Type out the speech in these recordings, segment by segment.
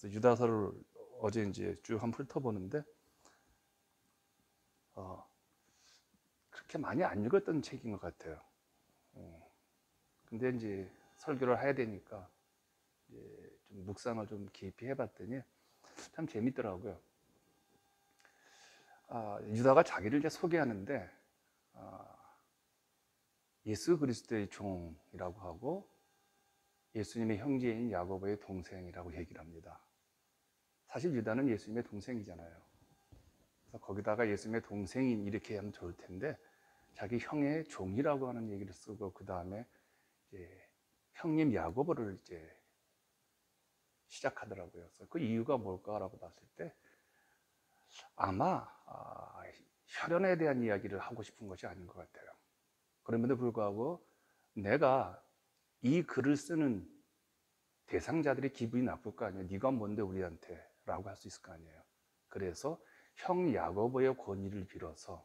그래서 유다서를 어제 이제 쭉 한번 훑어보는데 그렇게 많이 안 읽었던 책인 것 같아요. 근데 이제 설교를 해야 되니까 이제 좀 묵상을 좀 깊이 해봤더니 참 재밌더라고요. 유다가 자기를 이제 소개하는데 예수 그리스도의 종이라고 하고 예수님의 형제인 야고보의 동생이라고 얘기를 합니다. 사실 유다는 예수님의 동생이잖아요. 그래서 거기다가 예수님의 동생인 이렇게 하면 좋을 텐데 자기 형의 종이라고 하는 얘기를 쓰고 그 다음에 형님 야고보를 이제 시작하더라고요. 그래서 그 이유가 뭘까라고 봤을 때 아마 혈연에 대한 이야기를 하고 싶은 것이 아닌 것 같아요. 그럼에도 불구하고 내가 이 글을 쓰는 대상자들의 기분이 나쁠 거 아니에요. 네가 뭔데 우리한테 라고 할 수 있을 거 아니에요. 그래서 형 야고보의 권위를 빌어서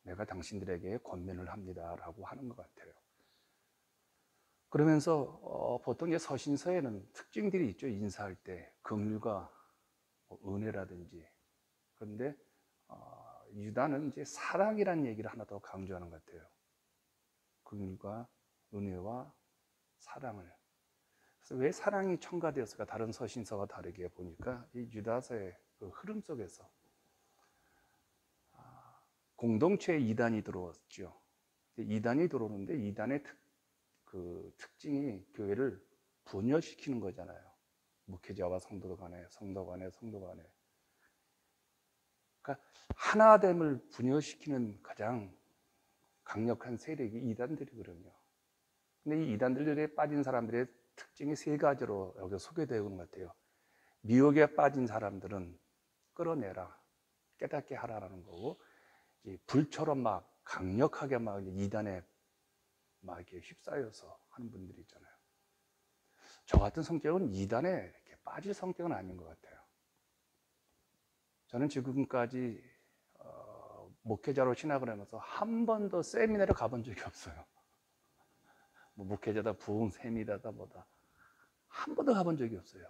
내가 당신들에게 권면을 합니다 라고 하는 것 같아요. 그러면서 보통 서신서에는 특징들이 있죠. 인사할 때 긍휼과 은혜라든지. 그런데 유다는 이제 사랑이라는 얘기를 하나 더 강조하는 것 같아요. 긍휼과 은혜와 사랑을. 그래서 왜 사랑이 첨가되었을까? 다른 서신서와 다르게 보니까 이 유다서의 그 흐름 속에서 공동체에 이단이 들어왔죠. 이단이 들어오는데 이단의 특징이 교회를 분열시키는 거잖아요. 목회자와 성도 간에, 성도 간에, 성도 간에. 그러니까 하나됨을 분열시키는 가장 강력한 세력이 이단들이거든요. 근데 이 이단들에 빠진 사람들의 특징이 세 가지로 여기 소개되어 있는 것 같아요. 미혹에 빠진 사람들은 끌어내라, 깨닫게 하라라는 거고, 불처럼 막 강력하게 막 이단에 막 이렇게 휩싸여서 하는 분들이 있잖아요. 저 같은 성격은 이단에 이렇게 빠질 성격은 아닌 것 같아요. 저는 지금까지 목회자로 신학을 하면서 한 번도 세미나를 가본 적이 없어요. 뭐 목회자다, 부흥 세미나다, 뭐다. 한 번도 가본 적이 없어요.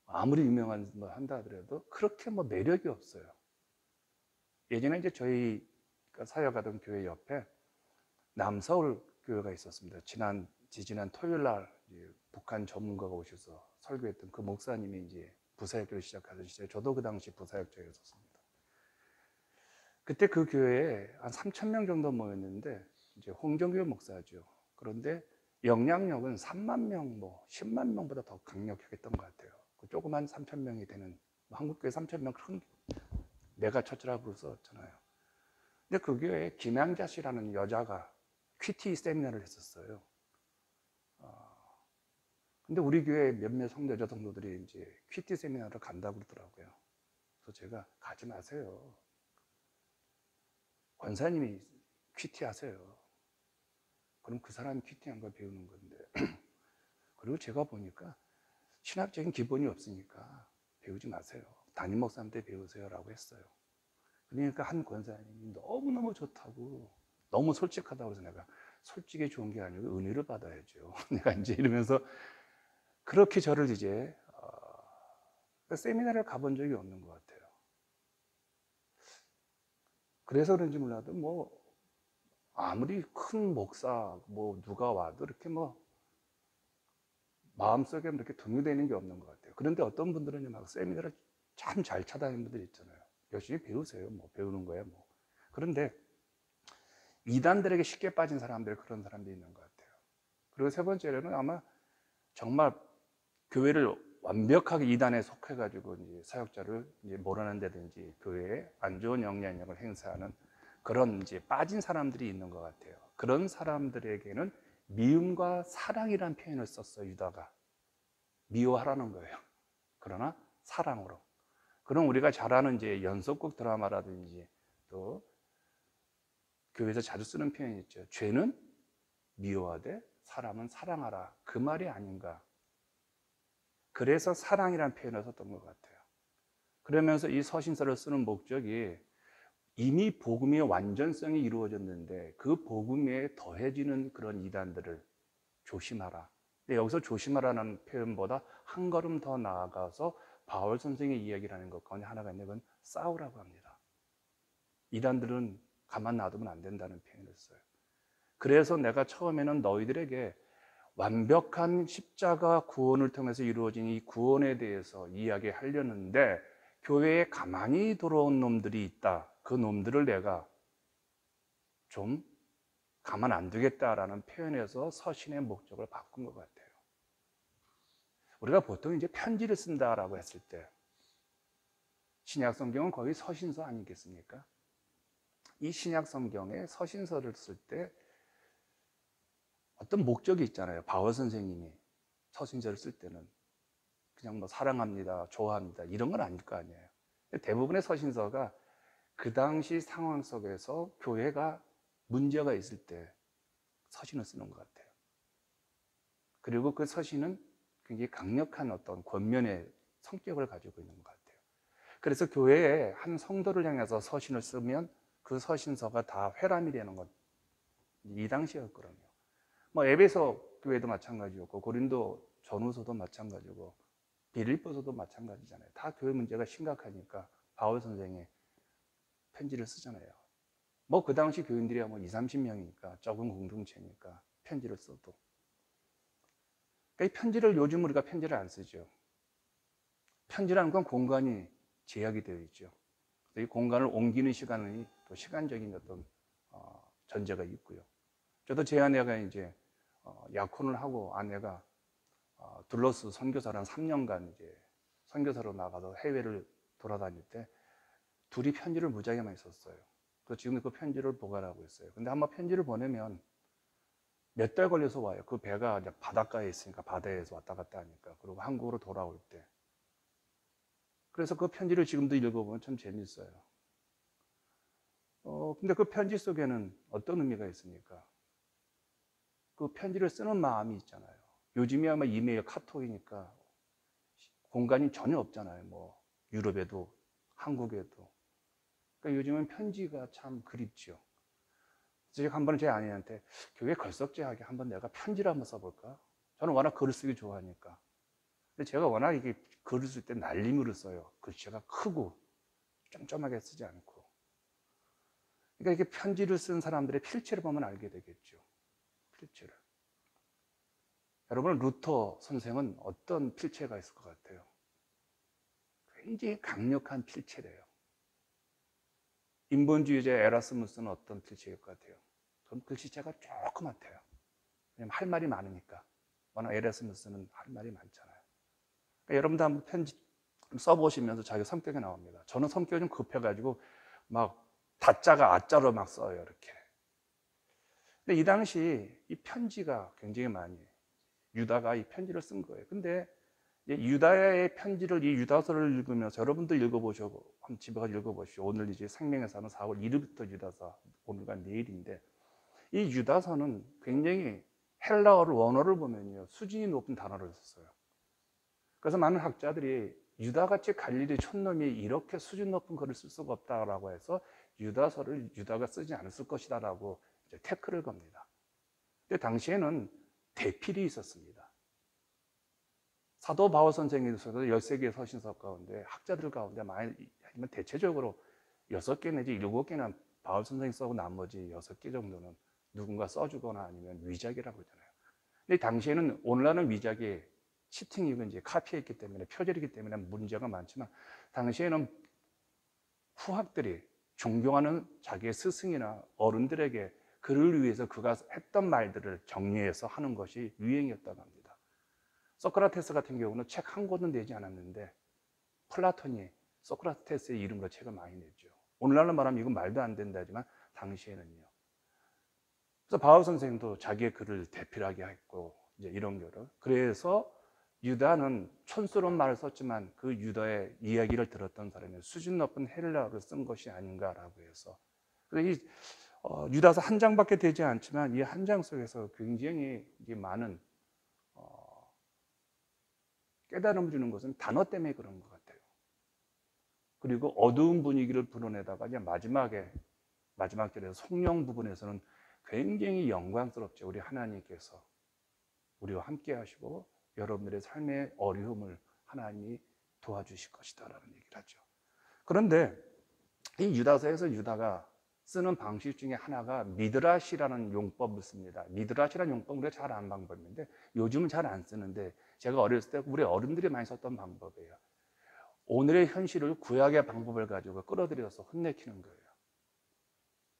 아무리 유명한 뭐 한다 하더라도 그렇게 뭐 매력이 없어요. 예전에 이제 저희 사역하던 교회 옆에 남서울 교회가 있었습니다. 지지난 토요일 날 북한 전문가가 오셔서 설교했던 그 목사님이 이제 부사역교를 시작하던 시절, 저도 그 당시 부사역자였었습니다. 그때 그 교회에 한 3,000명 정도 모였는데 이제 홍정규 목사죠. 그런데 영향력은 3만 명, 뭐 10만 명보다 더 강력했던 것 같아요. 그 조그만 3,000명이 되는, 한국교회 3,000명 큰 메가처치라고 부르었잖아요. 근데 그 교회에 김양자 씨라는 여자가 퀴티 세미나를 했었어요. 근데 우리 교회 몇몇 여자 성도들이 이제 퀴티 세미나를 간다고 그러더라고요. 그래서 제가 가지 마세요. 권사님이 퀴티 하세요. 그럼 그 사람이 퀴티한 걸 배우는 건데. 그리고 제가 보니까 신학적인 기본이 없으니까 배우지 마세요. 담임 목사한테 배우세요라고 했어요. 그러니까 한 권사님이 너무너무 좋다고, 너무 솔직하다고 해서 내가 솔직히 좋은 게 아니고 은혜를 받아야죠. 내가 이제 이러면서 그렇게 저를 이제 세미나를 가본 적이 없는 것 같아요. 그래서 그런지 몰라도 뭐 아무리 큰 목사 뭐 누가 와도 이렇게 뭐 마음속에 이렇게 동요되는 게 없는 것 같아요. 그런데 어떤 분들은 막 세미나를 참 잘 찾아다니는 분들 있잖아요. 열심히 배우세요. 뭐 배우는 거야 뭐. 그런데 이단들에게 쉽게 빠진 사람들, 그런 사람들이 있는 것 같아요. 그리고 세 번째로는 아마 정말 교회를 완벽하게 이단에 속해가지고 이제 사역자를 이제 몰아낸다든지 교회에 안 좋은 영향력을 행사하는 그런 이제 빠진 사람들이 있는 것 같아요. 그런 사람들에게는 미움과 사랑이라는 표현을 썼어요. 유다가 미워하라는 거예요. 그러나 사랑으로. 그럼 우리가 잘 아는 이제 연속극 드라마라든지 또 교회에서 자주 쓰는 표현이 있죠. 죄는 미워하되 사람은 사랑하라. 그 말이 아닌가. 그래서 사랑이라는 표현을 썼던 것 같아요. 그러면서 이 서신서를 쓰는 목적이 이미 복음의 완전성이 이루어졌는데 그 복음에 더해지는 그런 이단들을 조심하라. 근데 여기서 조심하라는 표현보다 한 걸음 더 나아가서 바울 선생의 이야기를 하는 것 가운데 하나가 있는데 그건 싸우라고 합니다. 이단들은 가만 놔두면 안 된다는 표현을 써요. 그래서 내가 처음에는 너희들에게 완벽한 십자가 구원을 통해서 이루어진 이 구원에 대해서 이야기하려는데 교회에 가만히 들어온 놈들이 있다. 그 놈들을 내가 좀 가만 안 두겠다라는 표현에서 서신의 목적을 바꾼 것 같아요. 우리가 보통 이제 편지를 쓴다라고 했을 때 신약 성경은 거의 서신서 아니겠습니까? 이 신약 성경에 서신서를 쓸 때 어떤 목적이 있잖아요. 바울 선생님이 서신서를 쓸 때는 그냥 뭐 사랑합니다, 좋아합니다 이런 건 아닐 거 아니에요. 대부분의 서신서가 그 당시 상황 속에서 교회가 문제가 있을 때 서신을 쓰는 것 같아요. 그리고 그 서신은 굉장히 강력한 어떤 권면의 성격을 가지고 있는 것 같아요. 그래서 교회에 한 성도를 향해서 서신을 쓰면 그 서신서가 다 회람이 되는 것, 이 당시였거든요. 뭐 에베소 교회도 마찬가지였고 고린도 전후서도 마찬가지고 빌립보서도 마찬가지잖아요. 다 교회 문제가 심각하니까 바울 선생이 편지를 쓰잖아요. 뭐 그 당시 교인들이 뭐 20, 30명이니까 적은 공동체니까 편지를 써도. 그러니까 이 편지를 요즘 우리가 편지를 안 쓰죠. 편지라는 건 공간이 제약이 되어 있죠. 이 공간을 옮기는 시간이 또 시간적인 어떤 전제가 있고요. 저도 제 아내가 이제 약혼을 하고 아내가 둘러스 선교사를 한 3년간 이제 선교사로 나가서 해외를 돌아다닐 때 둘이 편지를 무지하게 많이 썼어요. 그래서 지금 그 편지를 보관하고 있어요. 근데 한번 편지를 보내면 몇 달 걸려서 와요. 그 배가 이제 바닷가에 있으니까 바다에서 왔다 갔다 하니까. 그리고 한국으로 돌아올 때. 그래서 그 편지를 지금도 읽어보면 참 재밌어요. 근데 그 편지 속에는 어떤 의미가 있습니까? 그 편지를 쓰는 마음이 있잖아요. 요즘이야 뭐 이메일, 카톡이니까 공간이 전혀 없잖아요. 뭐 유럽에도 한국에도. 그러니까 요즘은 편지가 참 그립죠. 제가 한번 제 아내한테 교회 걸석제하게 한번 내가 편지를 한번 써볼까? 저는 워낙 글을 쓰기 좋아하니까. 근데 제가 워낙 이게 글을 쓸 때 날림으로 써요. 글씨가 크고 쫌쫌하게 쓰지 않고. 그러니까 이게 편지를 쓴 사람들의 필체를 보면 알게 되겠죠. 필체를. 여러분, 루터 선생은 어떤 필체가 있을 것 같아요? 굉장히 강력한 필체래요. 인본주의자 에라스무스는 어떤 필체일 것 같아요? 그럼 글씨체가 조그맣대요. 왜냐면 할 말이 많으니까. 워낙 에라스무스는 할 말이 많잖아요. 그러니까 여러분도 한번 편지 써보시면서 자기 성격이 나옵니다. 저는 성격이 좀 급해가지고 막 다자가 아자로 막 써요, 이렇게. 근데 이 당시 이 편지가 굉장히 많이 유다가 이 편지를 쓴 거예요. 근데 유다의 편지를, 이 유다서를 읽으면서 여러분들 읽어보시고 한번 집에 가서 읽어보시오. 오늘 이제 생명에서는 4월 1일부터 유다서, 오늘과 내일인데 이 유다서는 굉장히 헬라어를 원어를 보면요 수준이 높은 단어를 썼어요. 그래서 많은 학자들이 유다같이 갈릴리 촌놈이 이렇게 수준 높은 글을 쓸 수가 없다라고 해서 유다서를 유다가 쓰지 않았을 것이다라고 이제 태클을 겁니다. 근데 당시에는 대필이 있었습니다. 사도 바울 선생님께서도 13개의 서신서 가운데 학자들 가운데 많이 대체적으로 6개 내지 7개는 바울 선생님 써고 나머지 6개 정도는 누군가 써주거나 아니면 위작이라고 그러잖아요. 근데 당시에는 오늘날은 위작이 치팅이고 이제 카피했기 때문에 표절이기 때문에 문제가 많지만 당시에는 후학들이 존경하는 자기의 스승이나 어른들에게 그를 위해서 그가 했던 말들을 정리해서 하는 것이 유행이었다고 합니다. 소크라테스 같은 경우는 책 한 권은 내지 않았는데 플라톤이 소크라테스의 이름으로 책을 많이 냈죠. 오늘날로 말하면 이건 말도 안 된다지만 당시에는요. 그래서 바울 선생도 자기의 글을 대필하게 했고 이제 이런 거를. 그래서 유다는 촌스러운 말을 썼지만 그 유다의 이야기를 들었던 사람이 수준 높은 헬라어를 쓴 것이 아닌가라고 해서. 그래서 이 유다서 한 장밖에 되지 않지만 이 한 장 속에서 굉장히 많은 깨달음을 주는 것은 단어 때문에 그런 것 같아요. 그리고 어두운 분위기를 불어내다가 그냥 마지막 절에서 성령 부분에서는 굉장히 영광스럽죠. 우리 하나님께서 우리와 함께 하시고 여러분들의 삶의 어려움을 하나님이 도와주실 것이다 라는 얘기를 하죠. 그런데 이 유다서에서 유다가 쓰는 방식 중에 하나가 미드라시라는 용법을 씁니다. 미드라시라는 용법은 우리가 잘 아는 방법인데 요즘은 잘 안 쓰는데 제가 어렸을 때 우리 어른들이 많이 썼던 방법이에요. 오늘의 현실을 구약의 방법을 가지고 끌어들여서 혼내키는 거예요.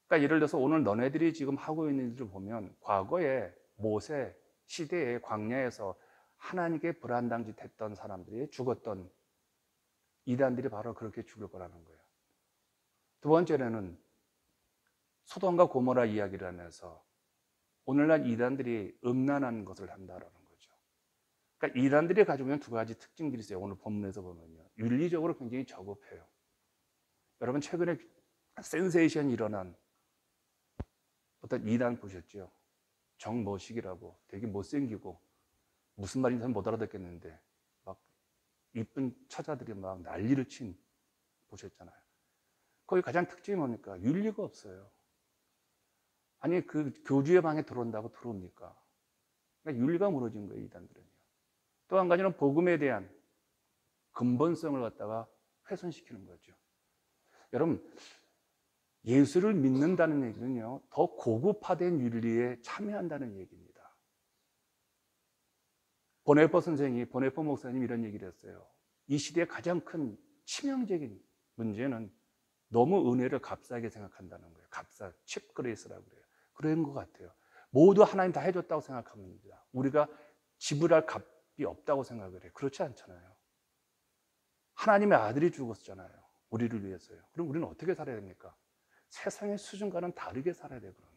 그러니까 예를 들어서 오늘 너네들이 지금 하고 있는 일을 보면 과거에 모세 시대의 광야에서 하나님께 불안당짓했던 사람들이 죽었던 이단들이 바로 그렇게 죽을 거라는 거예요. 두 번째로는 소돔과 고모라 이야기를 하면서 오늘날 이단들이 음란한 것을 한다라는 거죠. 그러니까 이단들이 가지고 있는 두 가지 특징들이 있어요. 오늘 본문에서 보면요. 윤리적으로 굉장히 저급해요. 여러분 최근에 센세이션이 일어난 어떤 이단 보셨죠? 정머식이라고 되게 못생기고 무슨 말인지 못 알아듣겠는데 막 이쁜 처자들이 막 난리를 친 보셨잖아요. 거기 가장 특징이 뭡니까? 윤리가 없어요. 아니 그 교주의 방에 들어온다고 들어옵니까? 그러니까 윤리가 무너진 거예요, 이단들은요. 또 한 가지는 복음에 대한 근본성을 갖다가 훼손시키는 거죠. 여러분 예수를 믿는다는 얘기는요, 더 고급화된 윤리에 참여한다는 얘기입니다. 보네퍼 선생이, 보네퍼 목사님이 이런 얘기를 했어요. 이 시대의 가장 큰 치명적인 문제는 너무 은혜를 값싸게 생각한다는 거예요. 값싸, 칩 그레이스라고 그래요. 그런 것 같아요. 모두 하나님 다 해줬다고 생각합니다. 우리가 지불할 값이 없다고 생각을 해요. 그렇지 않잖아요. 하나님의 아들이 죽었잖아요. 우리를 위해서요. 그럼 우리는 어떻게 살아야 됩니까? 세상의 수준과는 다르게 살아야 되거든요.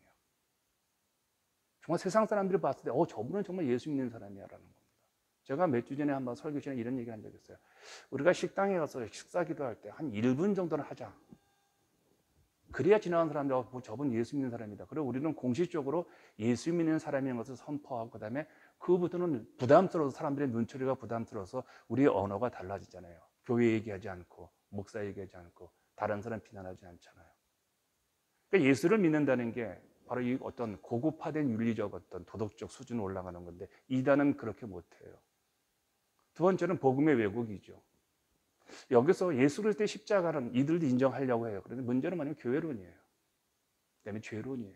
정말 세상 사람들이 봤을 때 저분은 정말 예수 믿는 사람이야 라는 겁니다. 제가 몇 주 전에 한번 설교 시간에 이런 얘기 한 적이 있어요. 우리가 식당에 가서 식사 기도할 때 한 1분 정도는 하자. 그래야 지나가는 사람들 저분 예수 믿는 사람이다. 그리고 우리는 공식적으로 예수 믿는 사람인 것을 선포하고 그다음에 그부터는 부담스러워서 사람들의 눈초리가 부담스러워서 우리의 언어가 달라지잖아요. 교회 얘기하지 않고 목사 얘기하지 않고 다른 사람 비난하지 않잖아요. 그러니까 예수를 믿는다는 게 바로 이 어떤 고급화된 윤리적 어떤 도덕적 수준으로 올라가는 건데 이단은 그렇게 못해요. 두 번째는 복음의 왜곡이죠. 여기서 예수 그리스도의 십자가는 이들도 인정하려고 해요. 그런데 문제는 뭐냐면 교회론이에요. 그다음에 죄론이에요.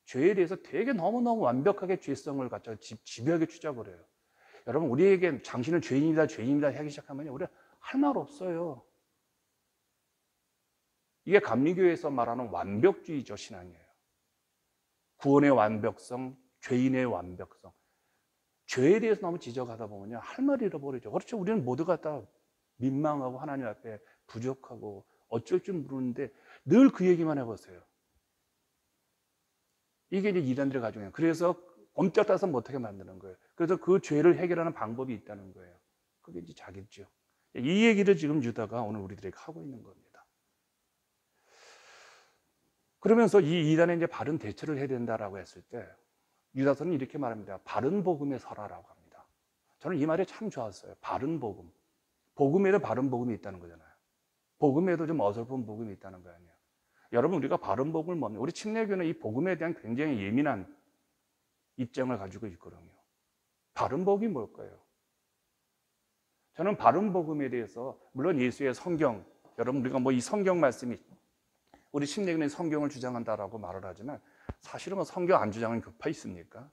죄에 대해서 되게 너무너무 완벽하게 죄성을 갖춰 집요하게 추적을 해요. 여러분 우리에게 당신은 죄인이다 죄인이다 하기 시작하면 우리 할 말 없어요. 이게 감리교에서 말하는 완벽주의죠, 신앙이에요. 구원의 완벽성, 죄인의 완벽성. 죄에 대해서 너무 지적하다 보면요, 할 말을 잃어버리죠. 그렇죠. 우리는 모두가 다 민망하고 하나님 앞에 부족하고 어쩔 줄 모르는데 늘 그 얘기만 해보세요. 이게 이제 이단들이 가지고 있는. 그래서 엄격따서 못하게 만드는 거예요. 그래서 그 죄를 해결하는 방법이 있다는 거예요. 그게 이제 자기죠. 이 얘기를 지금 유다가 오늘 우리들에게 하고 있는 겁니다. 그러면서 이 이단에 이제 바른 대처를 해야 된다라고 했을 때 유다서는 이렇게 말합니다. 바른 복음에 서라라고 합니다. 저는 이 말이 참 좋았어요. 바른 복음. 복음에도 바른 복음이 있다는 거잖아요. 복음에도 좀 어설픈 복음이 있다는 거 아니에요. 여러분 우리가 바른 복음을 뭡니까? 우리 침례교는 이 복음에 대한 굉장히 예민한 입장을 가지고 있거든요. 바른 복음이 뭘까요? 저는 바른 복음에 대해서 물론 예수의 성경, 여러분 우리가 뭐 이 성경 말씀이 우리 침례교는 성경을 주장한다라고 말을 하지만 사실은 뭐 성경 안 주장하는 교파 있습니까?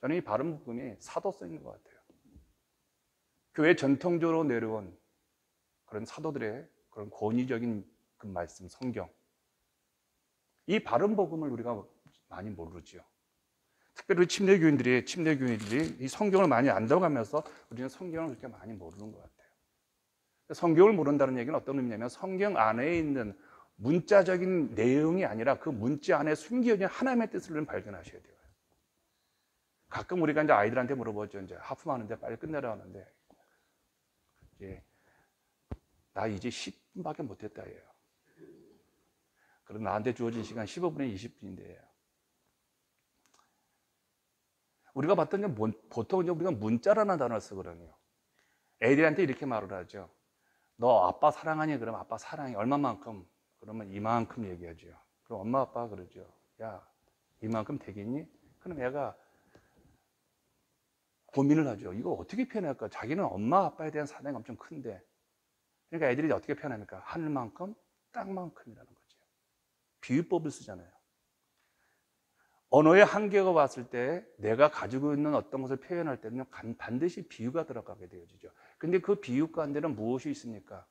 저는 이 바른 복음이 사도성인 것 같아요. 교회 전통적으로 내려온 그런 사도들의 그런 권위적인 그 말씀, 성경. 이 바른 복음을 우리가 많이 모르죠. 특별히 침례교인들이 이 성경을 많이 안다고하면서 우리는 성경을 그렇게 많이 모르는 것 같아요. 성경을 모른다는 얘기는 어떤 의미냐면 성경 안에 있는 문자적인 내용이 아니라 그 문자 안에 숨겨진 하나님의 뜻을 발견하셔야 돼요. 가끔 우리가 이제 아이들한테 물어보죠. 이제 하품하는데 빨리 끝내라 하는데 이제 나 이제 10분밖에 못했다 해요. 그럼 나한테 주어진 시간 15분에 20분인데 우리가 봤던 게 보통 이제 우리가 문자라는 단어를 쓰거든요. 애들한테 이렇게 말을 하죠. 너 아빠 사랑하니? 그러면 아빠 사랑해. 얼마만큼? 그러면 이만큼 얘기하죠. 그럼 엄마 아빠가 그러죠. 야, 이만큼 되겠니? 그럼 애가 고민을 하죠. 이거 어떻게 표현할까? 자기는 엄마 아빠에 대한 사랑이 엄청 큰데, 그러니까 애들이 어떻게 표현합니까? 하늘만큼 땅만큼이라는 거죠. 비유법을 쓰잖아요. 언어의 한계가 왔을 때 내가 가지고 있는 어떤 것을 표현할 때는 반드시 비유가 들어가게 되어지죠. 근데 그 비유 가운데는 무엇이 있습니까?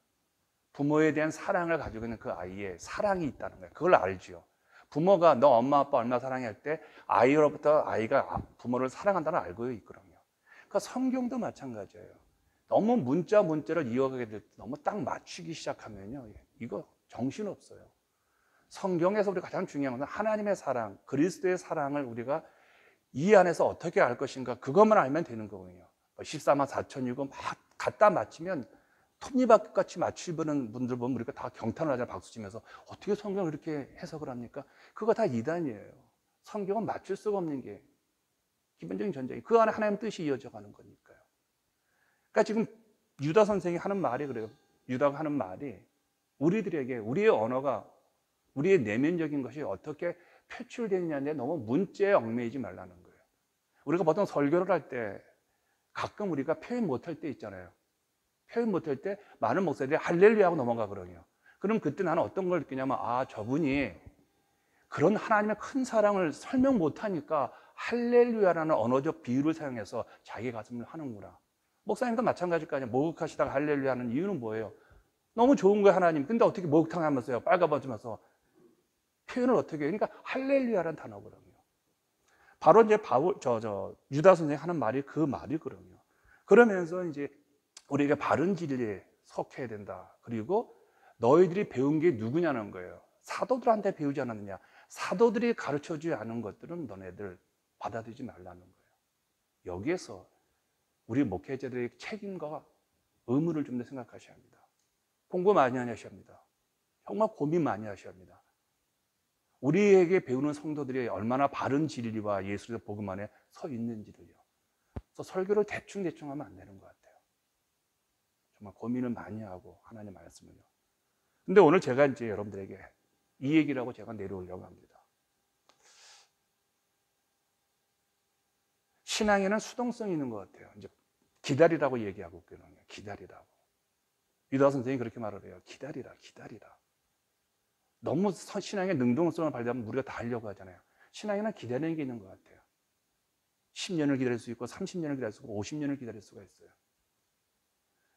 부모에 대한 사랑을 가지고 있는 그 아이의 사랑이 있다는 거예요. 그걸 알죠. 부모가 너 엄마 아빠 얼마나 사랑해 할 때 아이로부터 아이가 부모를 사랑한다는 알고 있거든요. 그러니까 성경도 마찬가지예요. 너무 문자를 이어가게 될 때 너무 딱 맞추기 시작하면요, 이거 정신없어요. 성경에서 우리가 가장 중요한 것은 하나님의 사랑, 그리스도의 사랑을 우리가 이 안에서 어떻게 알 것인가, 그것만 알면 되는 거거든요. 14만 4천이고 막 갖다 맞추면 톱니바퀴같이 맞추는 분들 보면 우리가 다 경탄을 하잖아요. 박수 치면서. 어떻게 성경을 이렇게 해석을 합니까? 그거 다 이단이에요. 성경은 맞출 수가 없는 게 기본적인 전제예요. 그 안에 하나님 뜻이 이어져 가는 거니까요. 그러니까 지금 유다 선생이 하는 말이 그래요. 유다가 하는 말이 우리들에게 우리의 언어가, 우리의 내면적인 것이 어떻게 표출되느냐에 너무 문자에 얽매이지 말라는 거예요. 우리가 보통 설교를 할 때 가끔 우리가 표현 못할 때 있잖아요. 표현 못할 때 많은 목사들이 할렐루야 하고 넘어가거든요. 그럼 그때 나는 어떤 걸 느끼냐면, 아, 저분이 그런 하나님의 큰 사랑을 설명 못하니까 할렐루야라는 언어적 비유를 사용해서 자기 가슴을 하는구나. 목사님도 마찬가지일 거 아니에요. 목욕하시다가 할렐루야 하는 이유는 뭐예요? 너무 좋은 거예요, 하나님. 근데 어떻게 목욕탕 하면서요, 빨가벗으면서 표현을 어떻게 해요? 그러니까 할렐루야라는 단어거든요. 바로 이제 유다 선생이 하는 말이 그 말이거든요. 그러면서 이제 우리가 바른 진리에 속해야 된다. 그리고 너희들이 배운 게 누구냐는 거예요. 사도들한테 배우지 않았느냐. 사도들이 가르쳐주지 않은 것들은 너네들 받아들이지 말라는 거예요. 여기에서 우리 목회자들의 책임과 의무를 좀 더 생각하셔야 합니다. 공부 많이 하셔야 합니다. 정말 고민 많이 하셔야 합니다. 우리에게 배우는 성도들이 얼마나 바른 진리와 예수의 복음 안에 서 있는지를요. 그래서 설교를 대충 하면 안 되는 것 같아요. 정말 고민을 많이 하고 하나님 말씀을요. 근데 오늘 제가 이제 여러분들에게 이 얘기를 하고 제가 내려오려고 합니다. 신앙에는 수동성이 있는 것 같아요. 이제 기다리라고 얘기하고 있거든요. 기다리라고. 유다 선생님이 그렇게 말을 해요. 기다리라. 너무 신앙의 능동성을 발휘하면 우리가 다 하려고 하잖아요. 신앙에는 기다리는 게 있는 것 같아요. 10년을 기다릴 수 있고 30년을 기다릴 수 있고 50년을 기다릴 수가 있어요.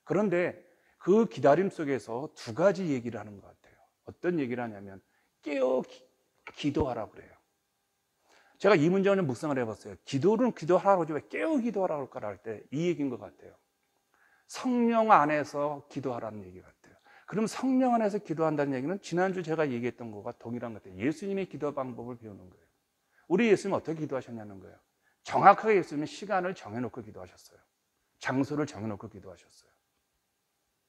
그런데 그 기다림 속에서 두 가지 얘기를 하는 것 같아요. 어떤 얘기를 하냐면 깨어 기도하라고 그래요. 제가 이 문제는 묵상을 해봤어요. 기도는 기도하라고 하지 왜 깨어 기도하라고 할까 할 때 이 얘기인 것 같아요. 성령 안에서 기도하라는 얘기 같아요. 그럼 성령 안에서 기도한다는 얘기는 지난주 제가 얘기했던 것과 동일한 것 같아요. 예수님의 기도 방법을 배우는 거예요. 우리 예수님 어떻게 기도하셨냐는 거예요. 정확하게 예수님은 시간을 정해놓고 기도하셨어요. 장소를 정해놓고 기도하셨어요.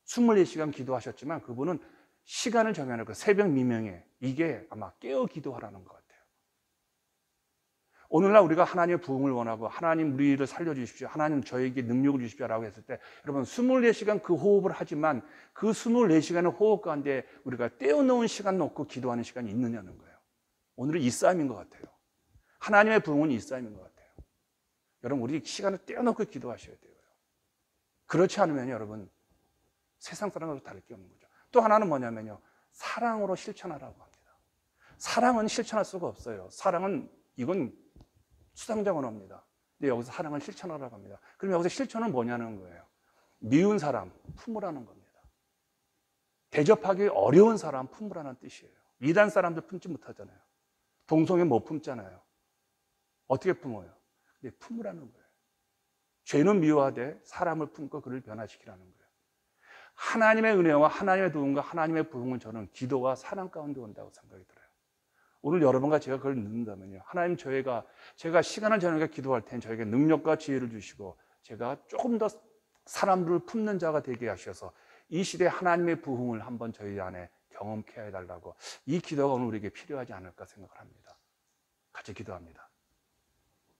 24시간 기도하셨지만 그분은 시간을 정해놓고 새벽 미명에 이게 아마 깨어 기도하라는 것 같아요. 오늘날 우리가 하나님의 부흥을 원하고 하나님 우리를 살려주십시오. 하나님 저에게 능력을 주십시오라고 했을 때 여러분 24시간 그 호흡을 하지만 그 24시간의 호흡 가운데 우리가 떼어놓은 시간 놓고 기도하는 시간이 있느냐는 거예요. 오늘은 이 싸움인 것 같아요. 하나님의 부흥은 이 싸움인 것 같아요. 여러분 우리 시간을 떼어놓고 기도하셔야 돼요. 그렇지 않으면 여러분 세상 사람과 다를 게 없는 거죠. 또 하나는 뭐냐면요. 사랑으로 실천하라고 합니다. 사랑은 실천할 수가 없어요. 사랑은 이건 수상자 언어입니다. 근데 여기서 사랑을 실천하라고 합니다. 그럼 여기서 실천은 뭐냐는 거예요. 미운 사람 품으라는 겁니다. 대접하기 어려운 사람 품으라는 뜻이에요. 이단 사람들 품지 못하잖아요. 동성애 못 품잖아요. 어떻게 품어요? 근데 품으라는 거예요. 죄는 미워하되 사람을 품고 그를 변화시키라는 거예요. 하나님의 은혜와 하나님의 도움과 하나님의 부흥은 저는 기도와 사랑 가운데 온다고 생각이 들어요. 오늘 여러분과 제가 그걸 믿는다면요. 하나님 제가 시간을 정해서 기도할 테니 저에게 능력과 지혜를 주시고 제가 조금 더 사람들을 품는 자가 되게 하셔서 이 시대에 하나님의 부흥을 한번 저희 안에 경험케 해달라고 이 기도가 오늘 우리에게 필요하지 않을까 생각을 합니다. 같이 기도합니다.